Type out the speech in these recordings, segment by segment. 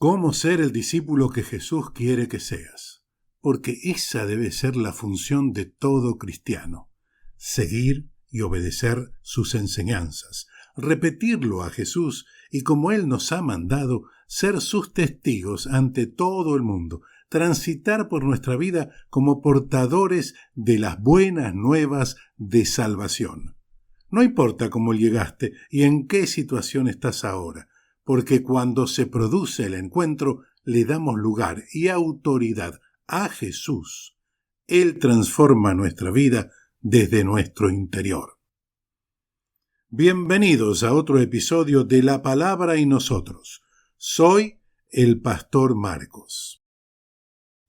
¿Cómo ser el discípulo que Jesús quiere que seas? Porque esa debe ser la función de todo cristiano: seguir y obedecer sus enseñanzas, repetirlo a Jesús y, como Él nos ha mandado, ser sus testigos ante todo el mundo, transitar por nuestra vida como portadores de las buenas nuevas de salvación. No importa cómo llegaste y en qué situación estás ahora, porque cuando se produce el encuentro le damos lugar y autoridad a Jesús. Él transforma nuestra vida desde nuestro interior. Bienvenidos a otro episodio de La Palabra y Nosotros. Soy el pastor Marcos.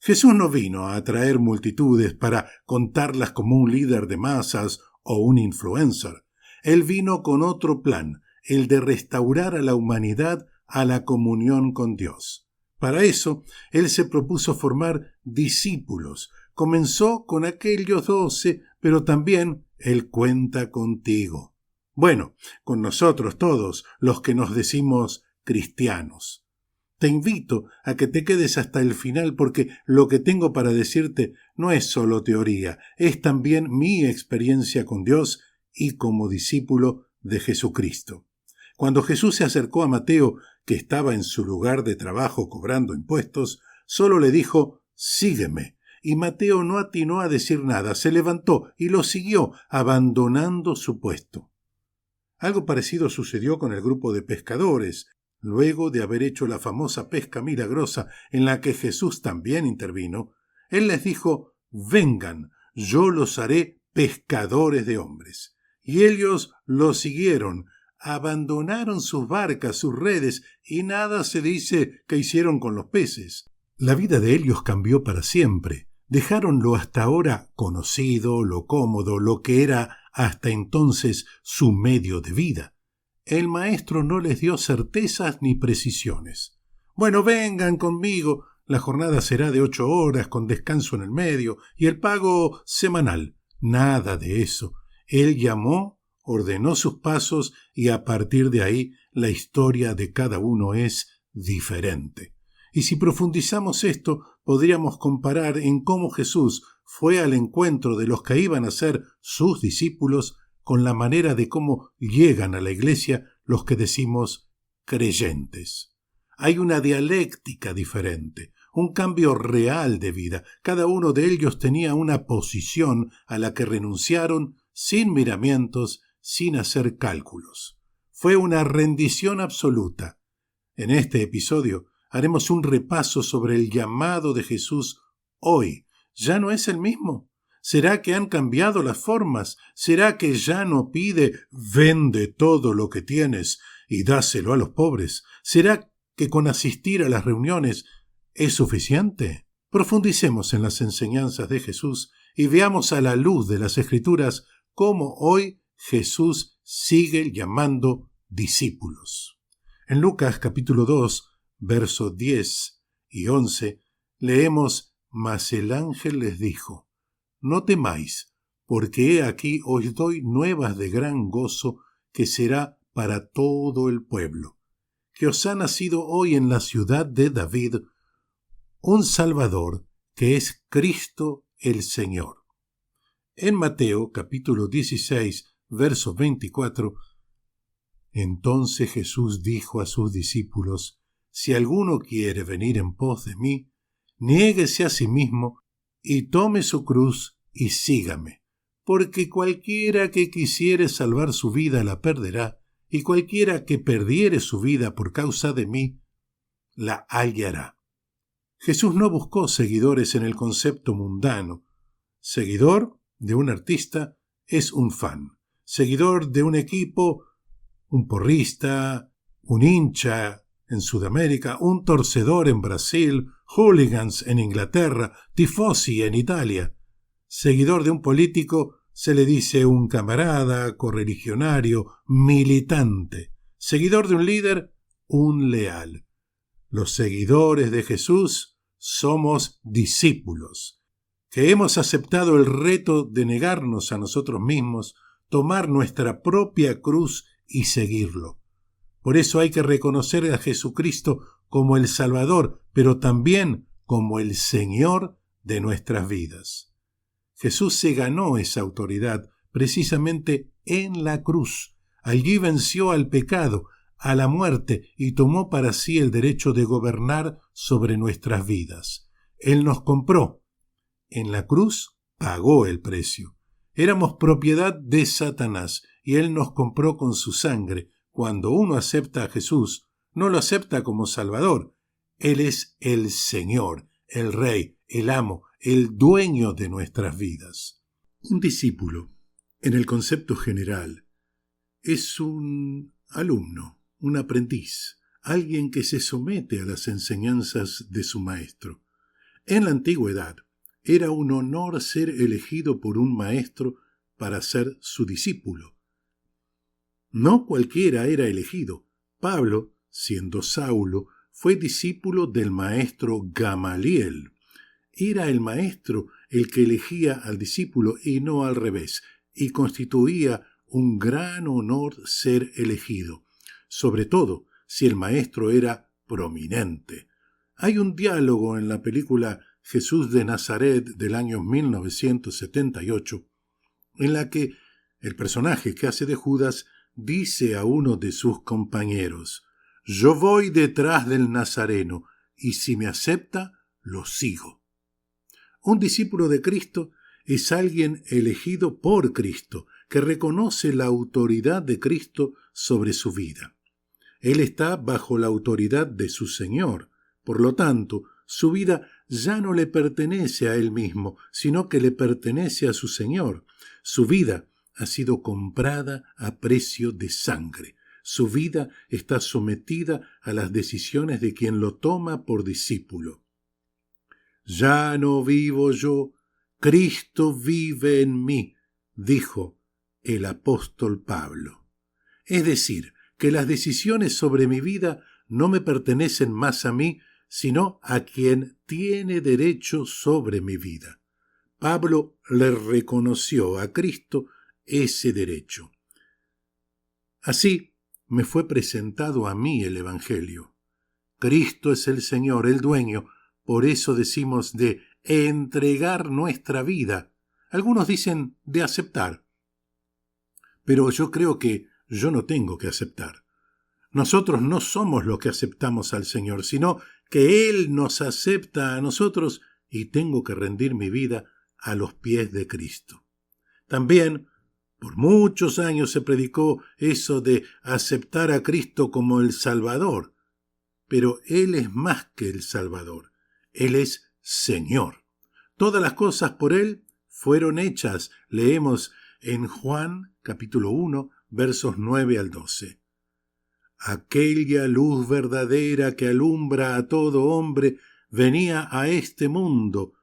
Jesús no vino a atraer multitudes para contarlas como un líder de masas o un influencer. Él vino con otro plan, el de restaurar a la humanidad a la comunión con Dios. Para eso, Él se propuso formar discípulos. Comenzó con aquellos 12, pero también Él cuenta contigo. Bueno, con nosotros todos, los que nos decimos cristianos. Te invito a que te quedes hasta el final porque lo que tengo para decirte no es solo teoría, es también mi experiencia con Dios y como discípulo de Jesucristo. Cuando Jesús se acercó a Mateo, que estaba en su lugar de trabajo cobrando impuestos, solo le dijo: «Sígueme». Y Mateo no atinó a decir nada, se levantó y lo siguió, abandonando su puesto. Algo parecido sucedió con el grupo de pescadores. Luego de haber hecho la famosa pesca milagrosa en la que Jesús también intervino, Él les dijo: «Vengan, yo los haré pescadores de hombres». Y ellos lo siguieron, abandonaron sus barcas, sus redes, y nada se dice que hicieron con los peces. La vida de ellos cambió para siempre. Dejaron lo hasta ahora conocido, lo cómodo, lo que era hasta entonces su medio de vida. El maestro no les dio certezas ni precisiones. «Bueno, vengan conmigo, la jornada será de 8 horas con descanso en el medio y el pago semanal». Nada de eso. Él llamó, ordenó sus pasos y a partir de ahí la historia de cada uno es diferente. Y si profundizamos esto, podríamos comparar en cómo Jesús fue al encuentro de los que iban a ser sus discípulos con la manera de cómo llegan a la iglesia los que decimos creyentes. Hay una dialéctica diferente, un cambio real de vida. Cada uno de ellos tenía una posición a la que renunciaron sin miramientos, sin hacer cálculos. Fue una rendición absoluta. En este episodio haremos un repaso sobre el llamado de Jesús hoy. ¿Ya no es el mismo? ¿Será que han cambiado las formas? ¿Será que ya no pide «vende todo lo que tienes y dáselo a los pobres»? ¿Será que con asistir a las reuniones es suficiente? Profundicemos en las enseñanzas de Jesús y veamos a la luz de las Escrituras cómo hoy Jesús sigue llamando discípulos. En Lucas capítulo 2, versos 10 y 11, leemos: «Mas el ángel les dijo: no temáis, porque he aquí os doy nuevas de gran gozo que será para todo el pueblo, que os ha nacido hoy en la ciudad de David un Salvador, que es Cristo el Señor». En Mateo capítulo 16, verso 24, «Entonces Jesús dijo a sus discípulos: si alguno quiere venir en pos de mí, niéguese a sí mismo y tome su cruz y sígame, porque cualquiera que quisiere salvar su vida la perderá, y cualquiera que perdiere su vida por causa de mí, la hallará». Jesús no buscó seguidores en el concepto mundano. Seguidor de un artista es un fan. Seguidor de un equipo, un porrista, un hincha en Sudamérica, un torcedor en Brasil, hooligans en Inglaterra, tifosi en Italia. Seguidor de un político se le dice un camarada, correligionario, militante. Seguidor de un líder, un leal. Los seguidores de Jesús somos discípulos, que hemos aceptado el reto de negarnos a nosotros mismos, tomar nuestra propia cruz y seguirlo. Por eso hay que reconocer a Jesucristo como el Salvador, pero también como el Señor de nuestras vidas. Jesús se ganó esa autoridad precisamente en la cruz. Allí venció al pecado, a la muerte, y tomó para sí el derecho de gobernar sobre nuestras vidas. Él nos compró. En la cruz pagó el precio. Éramos propiedad de Satanás, y Él nos compró con su sangre. Cuando uno acepta a Jesús, no lo acepta como Salvador. Él es el Señor, el Rey, el Amo, el dueño de nuestras vidas. Un discípulo, en el concepto general, es un alumno, un aprendiz, alguien que se somete a las enseñanzas de su maestro. En la antigüedad, era un honor ser elegido por un maestro para ser su discípulo. No cualquiera era elegido. Pablo, siendo Saulo, fue discípulo del maestro Gamaliel. Era el maestro el que elegía al discípulo y no al revés, y constituía un gran honor ser elegido, sobre todo si el maestro era prominente. Hay un diálogo en la película Jesús de Nazaret del año 1978, en la que el personaje que hace de Judas dice a uno de sus compañeros: «Yo voy detrás del Nazareno, y si me acepta, lo sigo». Un discípulo de Cristo es alguien elegido por Cristo, que reconoce la autoridad de Cristo sobre su vida. Él está bajo la autoridad de su Señor. Por lo tanto, su vida ya no le pertenece a él mismo, sino que le pertenece a su Señor. Su vida ha sido comprada a precio de sangre. Su vida está sometida a las decisiones de quien lo toma por discípulo. «Ya no vivo yo, Cristo vive en mí», dijo el apóstol Pablo. Es decir, que las decisiones sobre mi vida no me pertenecen más a mí, sino a quien tiene derecho sobre mi vida. Pablo le reconoció a Cristo ese derecho. Así me fue presentado a mí el Evangelio. Cristo es el Señor, el dueño. Por eso decimos de entregar nuestra vida. Algunos dicen de aceptar. Pero yo creo que yo no tengo que aceptar. Nosotros no somos los que aceptamos al Señor, sino que Él nos acepta a nosotros y tengo que rendir mi vida a los pies de Cristo. También, por muchos años se predicó eso de aceptar a Cristo como el Salvador, pero Él es más que el Salvador. Él es Señor. Todas las cosas por Él fueron hechas. Leemos en Juan capítulo 1, versos 9 al 12. Aquella luz verdadera que alumbra a todo hombre venía a este mundo.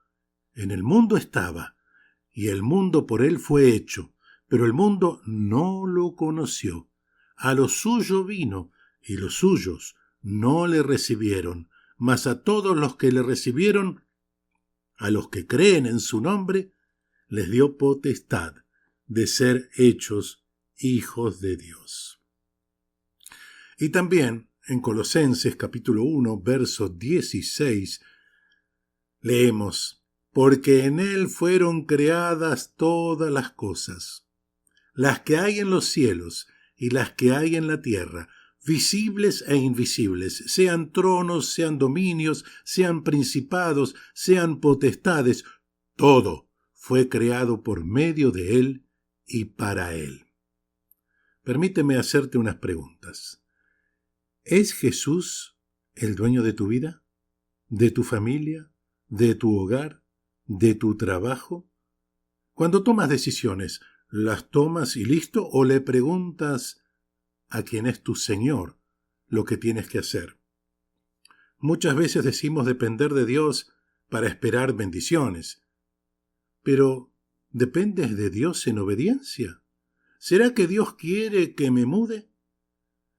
En el mundo estaba, y el mundo por él fue hecho, pero el mundo no lo conoció. A lo suyo vino, y los suyos no le recibieron, mas a todos los que le recibieron, a los que creen en su nombre, les dio potestad de ser hechos hijos de Dios. Y también en Colosenses capítulo 1, verso 16, leemos: «Porque en Él fueron creadas todas las cosas, las que hay en los cielos y las que hay en la tierra, visibles e invisibles, sean tronos, sean dominios, sean principados, sean potestades, todo fue creado por medio de Él y para Él». Permíteme hacerte unas preguntas. ¿Es Jesús el dueño de tu vida, de tu familia, de tu hogar, de tu trabajo? Cuando tomas decisiones, ¿las tomas y listo o le preguntas a quien es tu Señor lo que tienes que hacer? Muchas veces decimos depender de Dios para esperar bendiciones. Pero, ¿dependes de Dios en obediencia? ¿Será que Dios quiere que me mude?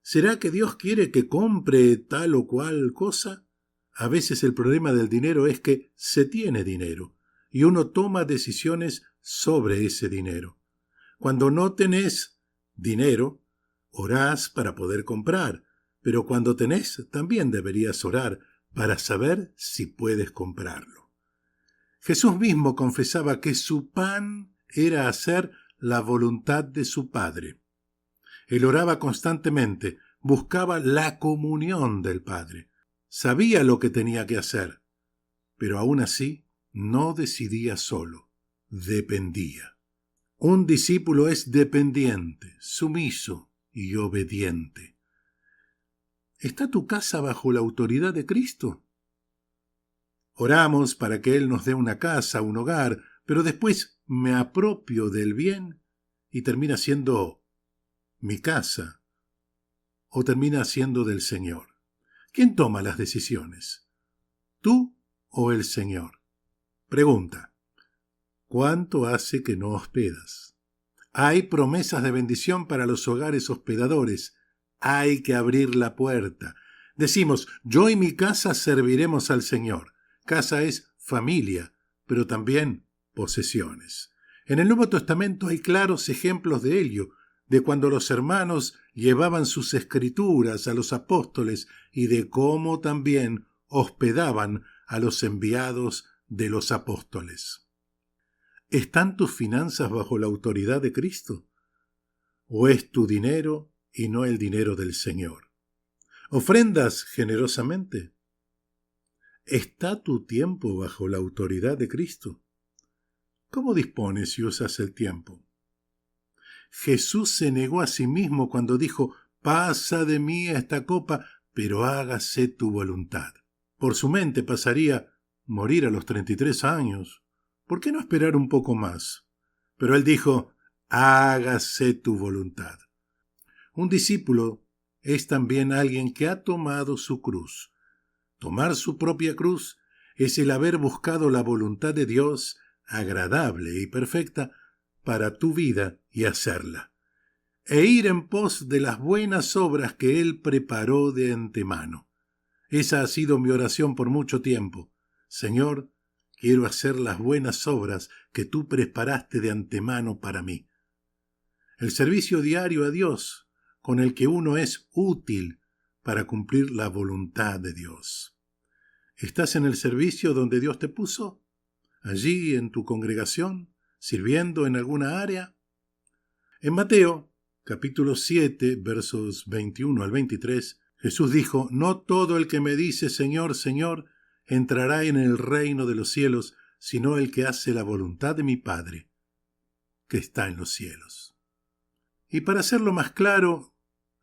¿Será que Dios quiere que compre tal o cual cosa? A veces el problema del dinero es que se tiene dinero y uno toma decisiones sobre ese dinero. Cuando no tenés dinero, orás para poder comprar, pero cuando tenés, también deberías orar para saber si puedes comprarlo. Jesús mismo confesaba que su pan era hacer la voluntad de su Padre. Él oraba constantemente, buscaba la comunión del Padre. Sabía lo que tenía que hacer, pero aún así no decidía solo, dependía. Un discípulo es dependiente, sumiso y obediente. ¿Está tu casa bajo la autoridad de Cristo? Oramos para que Él nos dé una casa, un hogar, pero después me apropio del bien y termina siendo mi casa o termina siendo del Señor. ¿Quién toma las decisiones? ¿Tú o el Señor? Pregunta: ¿cuánto hace que no hospedas? Hay promesas de bendición para los hogares hospedadores. Hay que abrir la puerta. Decimos: yo y mi casa serviremos al Señor. Casa es familia, pero también posesiones. En el Nuevo Testamento hay claros ejemplos de ello, de cuando los hermanos llevaban sus escrituras a los apóstoles y de cómo también hospedaban a los enviados de los apóstoles. ¿Están tus finanzas bajo la autoridad de Cristo? ¿O es tu dinero y no el dinero del Señor? ¿Ofrendas generosamente? ¿Está tu tiempo bajo la autoridad de Cristo? ¿Cómo dispones y usas el tiempo? Jesús se negó a sí mismo cuando dijo: pasa de mí esta copa, pero hágase tu voluntad. Por su mente pasaría morir a los 33 años. ¿Por qué no esperar un poco más? Pero él dijo: hágase tu voluntad. Un discípulo es también alguien que ha tomado su cruz. Tomar su propia cruz es el haber buscado la voluntad de Dios agradable y perfecta para tu vida y hacerla, e ir en pos de las buenas obras que Él preparó de antemano. Esa ha sido mi oración por mucho tiempo. Señor, quiero hacer las buenas obras que tú preparaste de antemano para mí. El servicio diario a Dios, con el que uno es útil para cumplir la voluntad de Dios. ¿Estás en el servicio donde Dios te puso? ¿Allí en tu congregación? ¿Sirviendo en alguna área? En Mateo, capítulo 7, versos 21 al 23, Jesús dijo: no todo el que me dice Señor, Señor, entrará en el reino de los cielos, sino el que hace la voluntad de mi Padre, que está en los cielos. Y para hacerlo más claro,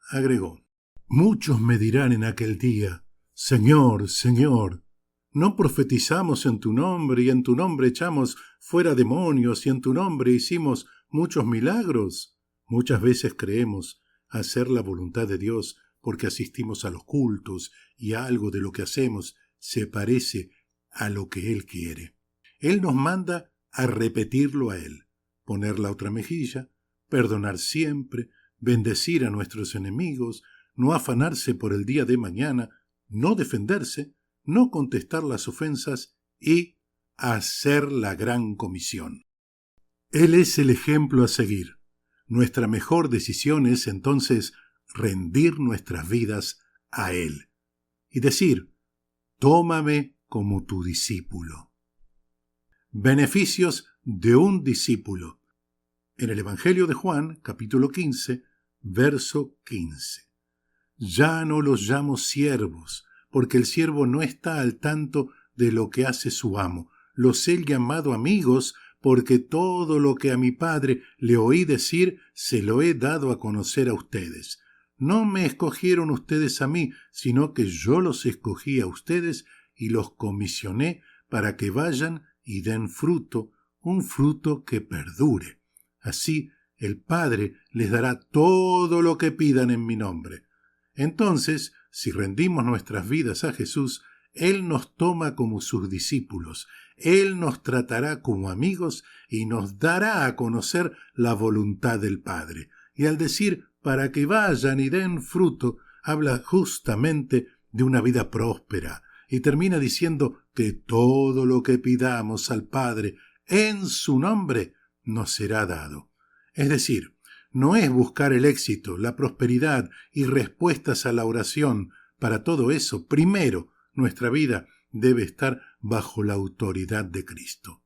agregó: muchos me dirán en aquel día: Señor, Señor, ¿no profetizamos en tu nombre, y en tu nombre echamos fuera demonios, y en tu nombre hicimos muchos milagros? Muchas veces creemos hacer la voluntad de Dios porque asistimos a los cultos y algo de lo que hacemos se parece a lo que Él quiere. Él nos manda a repetirlo a Él, poner la otra mejilla, perdonar siempre, bendecir a nuestros enemigos, no afanarse por el día de mañana, no defenderse, no contestar las ofensas y hacer la gran comisión. Él es el ejemplo a seguir. Nuestra mejor decisión es entonces rendir nuestras vidas a Él y decir: tómame como tu discípulo. Beneficios de un discípulo. En el Evangelio de Juan, capítulo 15, verso 15. Ya no los llamo siervos, porque el siervo no está al tanto de lo que hace su amo. Los he llamado amigos, porque todo lo que a mi Padre le oí decir, se lo he dado a conocer a ustedes. No me escogieron ustedes a mí, sino que yo los escogí a ustedes y los comisioné para que vayan y den fruto, un fruto que perdure. Así el Padre les dará todo lo que pidan en mi nombre. Entonces, si rendimos nuestras vidas a Jesús, Él nos toma como sus discípulos, Él nos tratará como amigos y nos dará a conocer la voluntad del Padre. Y al decir para que vayan y den fruto, habla justamente de una vida próspera y termina diciendo que todo lo que pidamos al Padre en su nombre nos será dado. Es decir, no es buscar el éxito, la prosperidad y respuestas a la oración. Para todo eso, primero, nuestra vida debe estar bajo la autoridad de Cristo.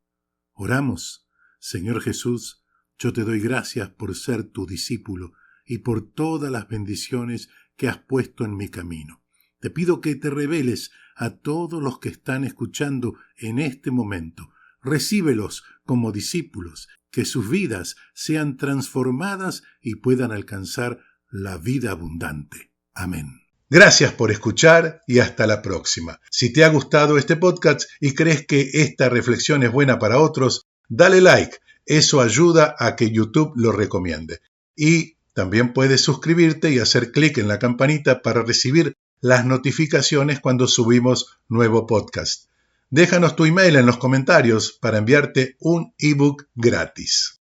Oramos. Señor Jesús, yo te doy gracias por ser tu discípulo y por todas las bendiciones que has puesto en mi camino. Te pido que te reveles a todos los que están escuchando en este momento. Recíbelos como discípulos, que sus vidas sean transformadas y puedan alcanzar la vida abundante. Amén. Gracias por escuchar y hasta la próxima. Si te ha gustado este podcast y crees que esta reflexión es buena para otros, dale like. Eso ayuda a que YouTube lo recomiende. Y también puedes suscribirte y hacer clic en la campanita para recibir las notificaciones cuando subimos nuevo podcast. Déjanos tu email en los comentarios para enviarte un ebook gratis.